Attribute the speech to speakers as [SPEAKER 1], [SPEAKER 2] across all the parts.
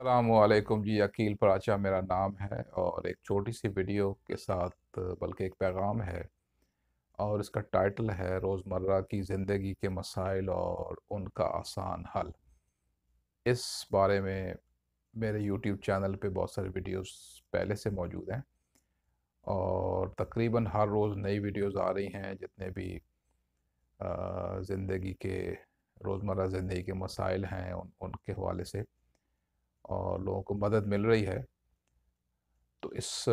[SPEAKER 1] अलैक्म जी। अकील पराचा मेरा नाम है और एक छोटी सी वीडियो के साथ बल्कि एक पैगाम है और इसका टाइटल है रोज़मर्रा की ज़िंदगी के मसाइल और उनका आसान हल। इस बारे में मेरे यूट्यूब चैनल पे बहुत सारे वीडियोस पहले से मौजूद हैं और तकरीबन हर रोज़ नई वीडियोस आ रही हैं। जितने भी ज़िंदगी के रोज़मर्रा ज़िंदगी के मसाइल हैं उनके हवाले से और लोगों को मदद मिल रही है। तो इस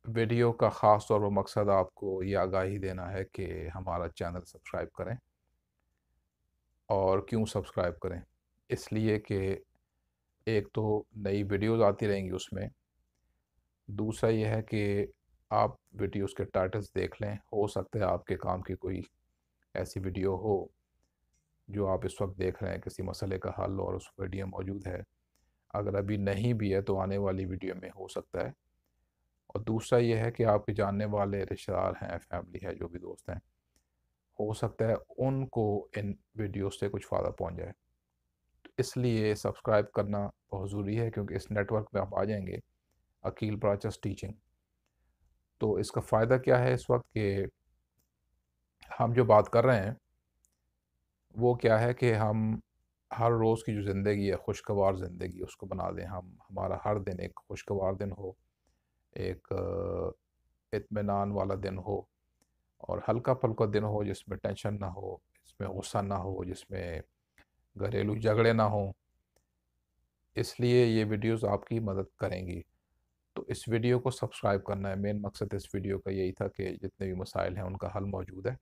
[SPEAKER 1] वीडियो का ख़ास तौर पर मकसद आपको ये आगाही देना है कि हमारा चैनल सब्सक्राइब करें। और क्यों सब्सक्राइब करें? इसलिए कि एक तो नई वीडियोज़ आती रहेंगी उसमें, दूसरा ये है कि आप वीडियोज़ के टाइटल्स देख लें। हो सकता है आपके काम की कोई ऐसी वीडियो हो जो आप इस वक्त देख रहे हैं, किसी मसले का हल और उस वीडियो में मौजूद है। अगर अभी नहीं भी है तो आने वाली वीडियो में हो सकता है। और दूसरा ये है कि आपके जानने वाले रिश्तेदार हैं, फैमिली है, जो भी दोस्त हैं, हो सकता है उनको इन वीडियो से कुछ फ़ायदा पहुंच जाए। तो इसलिए सब्सक्राइब करना बहुत ज़रूरी है, क्योंकि इस नेटवर्क में आप आ जाएंगे, अकील प्राचस टीचिंग। तो इसका फ़ायदा क्या है इस वक्त कि हम जो बात कर रहे हैं वो क्या है कि हम हर रोज़ की जो ज़िंदगी है, खुशगवार ज़िंदगी उसको बना दें। हम हमारा हर दिन एक खुशगवार दिन हो, एक इत्मीनान वाला दिन हो और हल्का-फुल्का दिन हो जिसमें टेंशन ना हो, जिसमें गुस्सा ना हो, जिसमें घरेलू झगड़े ना हों। इसलिए ये वीडियोज़ आपकी मदद करेंगी। तो इस वीडियो को सब्सक्राइब करना है। मेन मकसद इस वीडियो का यही था कि जितने भी मसाइल हैं उनका हल मौजूद है।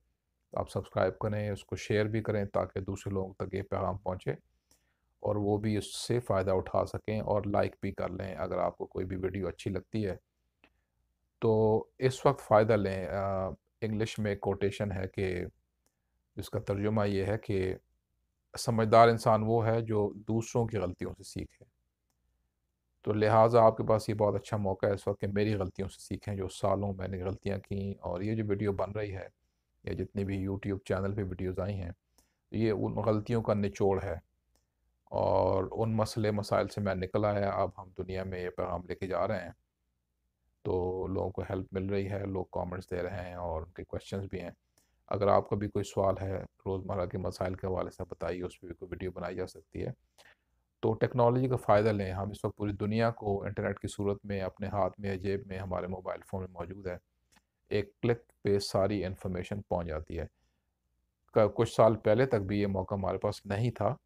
[SPEAKER 1] तो आप सब्सक्राइब करें, उसको शेयर भी करें ताकि दूसरे लोगों तक ये पैगाम पहुँचे और वो भी उससे फ़ायदा उठा सकें, और लाइक भी कर लें अगर आपको कोई भी वीडियो अच्छी लगती है। तो इस वक्त फ़ायदा लें। इंग्लिश में एक कोटेशन है कि जिसका तर्जुमा ये है कि समझदार इंसान वो है जो दूसरों की गलतियों से सीखे। तो लिहाजा आपके पास ये बहुत अच्छा मौका है इस वक्त कि मेरी गलतियों से सीखें, जो सालों मैंने गलतियां की। और ये जो वीडियो बन रही है या जितनी भी यूट्यूब चैनल पे वीडियोज़ आई हैं, ये उन गलतियों का निचोड़ है और उन मसले मसाइल से मैं निकल आया। अब हम दुनिया में ये पैगाम लेके जा रहे हैं, तो लोगों को हेल्प मिल रही है, लोग कमेंट्स दे रहे हैं और उनके क्वेश्चंस भी हैं। अगर आपका भी कोई सवाल है रोज़मर्रा के मसाइल के हवाले से, बताइए, उस पर भी कोई वीडियो बनाई जा सकती है। तो टेक्नोलॉजी का फ़ायदा लें। हम इस वक्त पूरी दुनिया को इंटरनेट की सूरत में अपने हाथ में या जेब में, हमारे मोबाइल फ़ोन में मौजूद है। एक क्लिक पे सारी इन्फॉर्मेशन पहुंच जाती है। कुछ साल पहले तक भी ये मौका हमारे पास नहीं था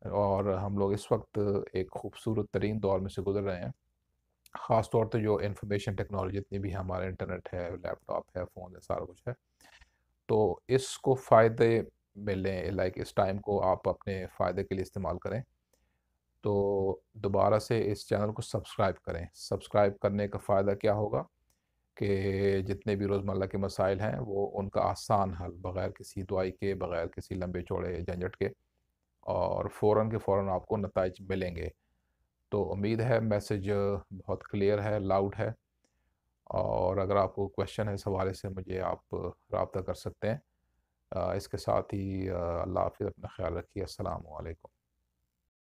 [SPEAKER 1] और हम लोग इस वक्त एक खूबसूरत तरीन दौर में से गुजर रहे हैं। ख़ास तौर पे जो इंफॉर्मेशन टेक्नोलॉजी जितनी भी है, हमारा इंटरनेट है, लैपटॉप है, फ़ोन है, सारा कुछ है। तो इसको फ़ायदे में लें, लाइक इस टाइम को आप अपने फ़ायदे के लिए इस्तेमाल करें। तो दोबारा से इस चैनल को सब्सक्राइब करें। सब्सक्राइब करने का फ़ायदा क्या होगा कि जितने भी रोज़मर्रा के मसाइल हैं वो उनका आसान हल, बग़ैर किसी दुआई के, बग़ैर किसी लंबे चौड़े झंझट के, और फ़ौरन के फ़ौरन आपको नताइज मिलेंगे। तो उम्मीद है मैसेज बहुत क्लियर है, लाउड है। और अगर आपको क्वेश्चन है इस हवाले से, मुझे आप रब्ता कर सकते हैं। इसके साथ ही अल्लाह हाफ़िज़, अपना ख़्याल रखिए। अस्सलामु अलैकुम।